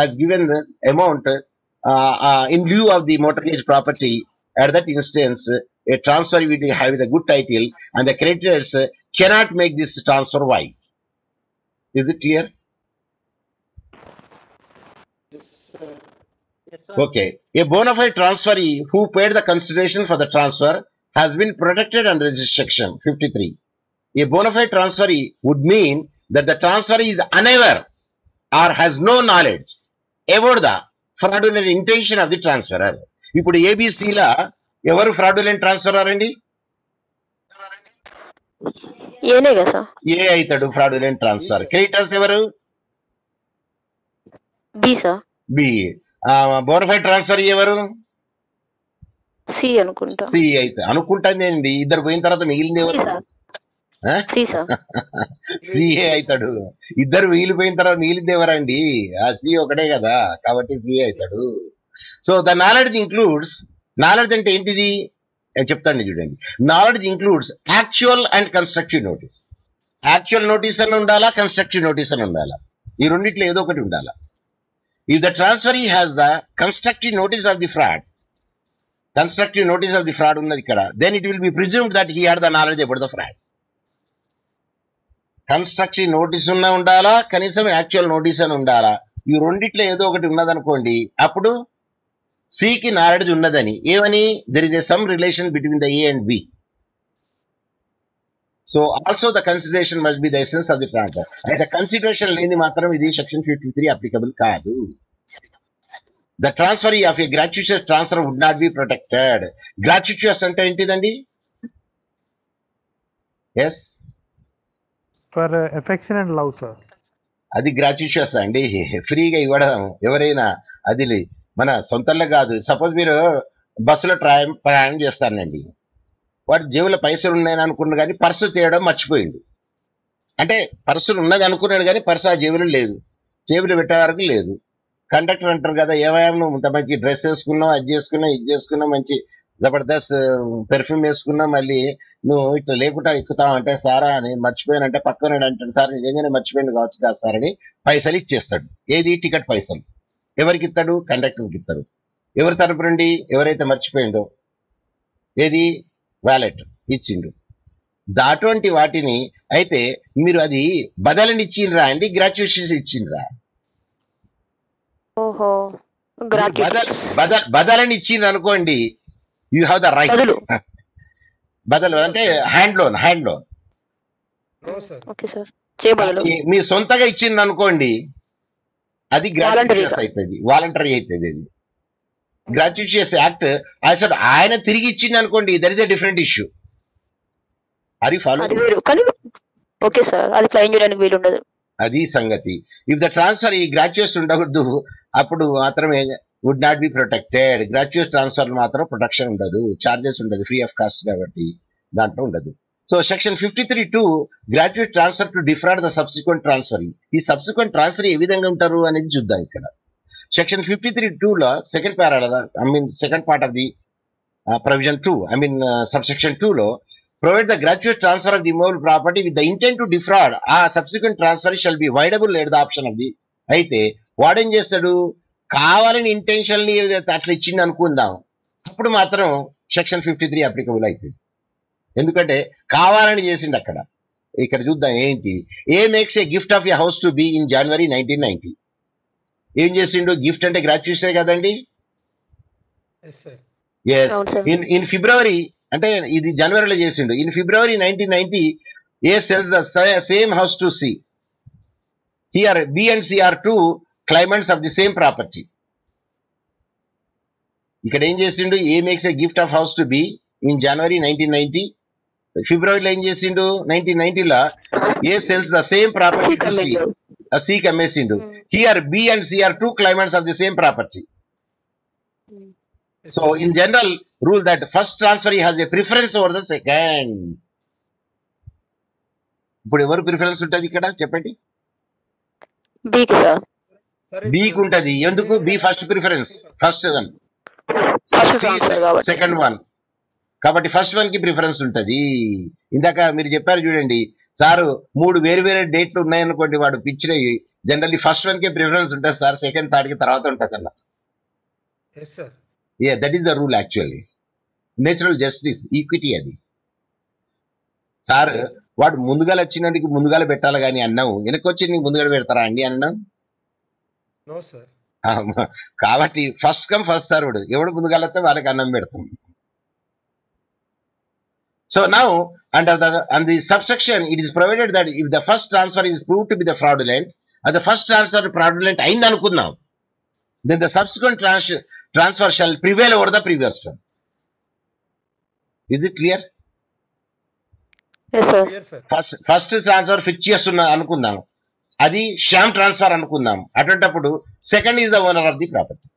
has given the amount in lieu of the mortgaged property, at that instance, a transferee will have a good title, and the creditors cannot make this transfer void. Is it clear? Yes, sir. Okay. A bona fide transferee who paid the consideration for the transfer has been protected under this section 53. A bona fide transferee would mean that the transferee is unaware or has no knowledge about the fraudulent intention of the transferor. ఇప్పుడు ఏబిసిలా ఎవరు fraudulent ట్రాన్స్ఫరర్ అండి? ఏనే కదా sir? A అవుతాడు fraudulent transfer. Creditors ఎవరు? B sir. B. Bonafide transfer ఎవరు? C అనుకుంటా. C అయితే అనుకుంటాండి. ఇద్దరు పోయిన తర్వాత మిగిలింది ఎవరు? సిఏ అవుతాడు. ఇద్దరు మిగిలిపోయిన తర్వాత మిగిలింది ఎవరండి? ఆ సి ఒకటే కదా, కాబట్టి సి అవుతాడు. So the knowledge includes, knowledge అంటే ఏంటిది నేను చెప్తాను చూడండి. Knowledge includes actual and constructive notice. Actual notice అని ఉండాలా, కన్స్ట్రక్టివ్ నోటీస్ అని ఉండాలా. ఈ రెండిట్లో ఏదో ఒకటి ఉండాలా. If the transferee has the constructive notice of the fraud, constructive notice of the fraud ఉన్నది ఇక్కడ, then it will be presumed that he had the knowledge about the fraud. Constructive notice ఉన్నా ఉండాలా, కనీసం యాక్చువల్ నోటీస్ అని ఉండాలా. ఈ రెండిట్లో ఏదో ఒకటి ఉన్నదనుకోండి, అప్పుడు సికి నాలెడ్జ్ ఉన్నదని. ఏమని? There is a some relation between the A and B. So also the consideration must be the essence of the transfer. అయితే కన్సిడరేషన్ లేని మాత్రం ఇది సెక్షన్ 53 అప్లికబుల్ కాదు. The transfer of a gratuitous transfer would not be protected. Gratuitous అంటే ఏంటిదండి? Yes, for affection and love sir. అది gratuitous అండి, ఫ్రీగా ఇవ్వడం ఎవరైనా. అది మన సొంతంలో కాదు. సపోజ్ మీరు బస్సులో ప్రయాణం చేస్తానండి, వాడు జేబులో పైసలు ఉన్నాయని అనుకున్నాడు కానీ పర్సు తేయడం మర్చిపోయిండు. అంటే పర్సులు ఉన్నది అనుకున్నాడు కానీ పర్సు ఆ జేబులో లేదు, జేబులో పెట్టే వరకు లేదు. కండక్టర్ అంటారు కదా, ఏమయ్యా నువ్వు ఇంత మంచి డ్రెస్ వేసుకున్నావు, అది చేసుకున్నావు, ఇది చేసుకున్నావు, మంచి జబర్దస్త్ పెర్ఫ్యూమ్ వేసుకున్నావు, మళ్ళీ నువ్వు ఇట్లా లేకుండా ఎక్కుతావు అంటే, సారా అని మర్చిపోయానంటే పక్కన అంటాడు, సార్ నిజంగానే మర్చిపోయింది కావచ్చు కాదు సార్ అని పైసలు ఇచ్చేస్తాడు. ఏది? టికెట్ పైసలు. ఎవరికి ఇస్తాడు? కండక్టర్కి ఇస్తాడు. ఎవరి తరపు నుండి? ఎవరైతే మర్చిపోయిండో. ఏది? వ్యాలెట్ ఇచ్చిండు. అటువంటి వాటిని అయితే మీరు అది బదలని ఇచ్చిండ్రా అండి, గ్రాట్యుయేషన్స్ ఇచ్చిండ్రా? బదలని ఇచ్చిండ్రు అనుకోండి, యూ హ్యావ్ ద రైట్. బదలు అంటే హ్యాండ్ లోన్. మీ సొంతగా ఇచ్చిండ్రు అనుకోండి, అది గ్రాట్యుటస్ అవుతుంది, వాలంటరీ అవుతుంది. అది గ్రాట్యుటస్ యాక్ట్. అసలు ఆయన తిరిగి ఇచ్చింది అనుకోండి, that is a different issue. అది ఫాలో. అది సంగతి. ఇఫ్ ద ట్రాన్స్ఫర్ ఈ గ్రాట్యుటస్ ఉండకూడదు, అప్పుడు మాత్రమే would not be protected. Gratuitous transfer మాత్రం ప్రొటెక్షన్ ఉండదు, చార్జెస్ ఉండదు, ఫ్రీ ఆఫ్ కాస్ట్ కాబట్టి దాంట్లో ఉండదు. So section 53(2) graduate transfer to defraud the subsequent transfer. ఈ సబ్సిక్వెంట్ ట్రాన్స్ఫర్ ఏ విధంగా ఉంటారు అనేది చూద్దాం ఇక్కడ. Section 53(2) second second part of the provision 2, subsection 2 లో provide the graduate transfer of the immovable property with the intent to defraud. ఆ subsequent transfer shall be voidable at the option of the. అయితే వాడేం చేస్తాడు, కావాలని intentionally అట్లా ఇచ్చింది అనుకుందాం, అప్పుడు మాత్రం సెక్షన్ 53 అప్లికబుల్ అవుతుంది. ఎందుకంటే కావాలని చేసిండు అక్కడ. ఇక్కడ చూద్దాం ఏంటి. A makes a gift of a house to B in January 1990. ఏం చేసిండు, గిఫ్ట్ అంటే గ్రాట్యుయేటే కదండి. Yes, in February, అంటే ఇది జనవరిలో చేసిండు. In February 1990, A sells the same house to C. Here B and C are two claimants of the same property. ఇక్కడ ఏం చేసిండు, A makes a gift of house to B in January 1990. ఫిబ్రవరిలో ఏం చేసిండు, 1990లో A sells the same property to C. C కి అమ్మేసిండు. Here B and C are two claimants of the same property. So in general rule that first transferee has a preference over the second. ఇప్పుడు ఎవరు preference ఉంటుంది ఇక్కడ చెప్పండి. బీకి sir. బీకి ఉంటది. ఎందుకు B first preference, first one, second one, కాబట్టి ఫస్ట్ వన్ కి ప్రిఫరెన్స్ ఉంటది. ఇందాక మీరు చెప్పారు చూడండి సారు, 3 వేరు వేరే డేట్లు ఉన్నాయనుకోండి, వాడు పిచ్చినవి జనరల్లీ ఫస్ట్ వన్ కి ప్రిఫరెన్స్ ఉంటుంది సార్, సెకండ్ థర్డ్ కి తర్వాత ఉంటుంది అన్న. Yeah, that is the rule actually. Natural justice, equity అది. సార్ వాడు ముందుగాల వచ్చినట్టుకి ముందుగాల పెట్టాలి కానీ అన్నం వెనకొచ్చి నీకు ముందుగా పెడతారా అండి అన్నం? కాబట్టి ఫస్ట్ కమ్ ఫస్ట్ సర్వ్డ్, ఎవడు ముందుగాల వస్తే వాళ్ళకి అన్నం పెడతాం. So now under the subsection it is provided that if the first transfer is proved to be the fraudulent, and the first transfer fraudulent అయింది అనుకుందాం, then the subsequent transfer shall prevail over the previous one. Is it clear? Yes sir. First transfer fictitious అనుకుందాం, అది sham transfer అనుకుందాం, అటువంటప్పుడు second is the owner of the property.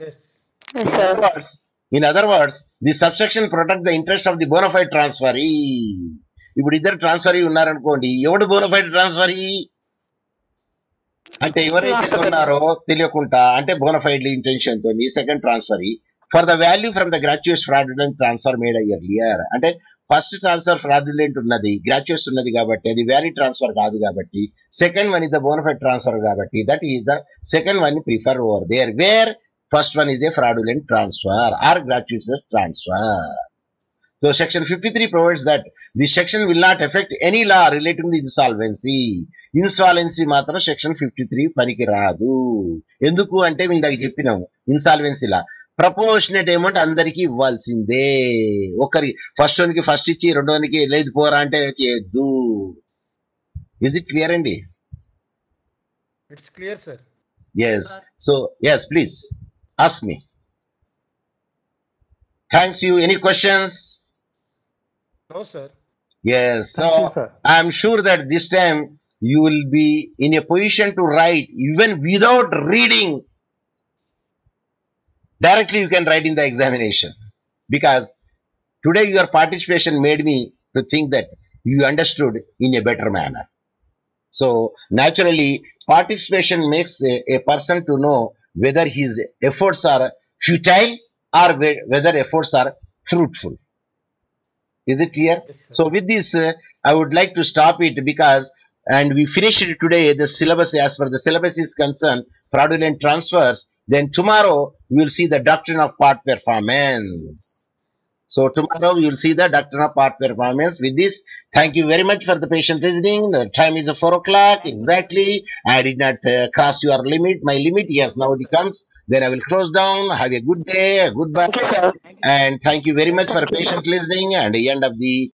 Yes sir. In other words, the subsection protects the interest of the bona fide transferee. ఇప్పుడు ఇద్దరు transferee ఉన్నారనుకోండి, ఎవడు bona fide transferee అంటే ఎవరైతే ఉన్నారో తెలియకుండా, అంటే బోనఫైడ్ ఇంటెన్షన్ తో second transfer for the value from the gratuitous fraudulent transfer made earlier. అంటే ఫస్ట్ ట్రాన్స్ఫర్ ఫ్రాడ్యులెంట్ ఉన్నది, గ్రాట్యుయేట్స్ ఉన్నది కాబట్టి అది వ్యాలిడ్ ట్రాన్స్ఫర్ కాదు కాబట్టి, second one is the bona fide transfer కాబట్టి that is the second one prefer over there where first one is a fraudulent transfer or gratuitous transfer. So section 53 provides that this section will not affect any law relating to insolvency. Insolvency మాత్రం section 53 పనికి రాదు. ఎందుకు అంటే ఇందాక చెప్పినాము, insolvency లా proportionate amount అందరికి ఇవ్వాల్సిందే. ఒకరి ఫస్ట్ వన్కి ఫస్ట్ ఇచ్చి రెండోనికి లేదు పోరా అంటే చేయొద్దు. ఇస్ ఇట్ క్లియర్ అండి? It's clear sir. Yes. So yes, please ask me. Thanks you. Any questions? No sir. Yes. So I am sure that this time you will be in a position to write even without reading. Directly you can write in the examination, because today your participation made me to think that you understood in a better manner. So naturally participation makes a person to know whether his efforts are futile or whether efforts are fruitful. Is it clear? Yes, so with this I would like to stop it, because and we finished today the syllabus as per the syllabus is concerned, fraudulent transfers. Then tomorrow we will see the doctrine of part performance. So tomorrow we will see the doctrine of part performance. With this, thank you very much for the patient listening. The time is 4 o'clock exactly. I did not cross your limit, my limit. Yes, now it comes. Then I will close down. Have a good day, a goodbye. And thank you very much for patient listening. And the end of the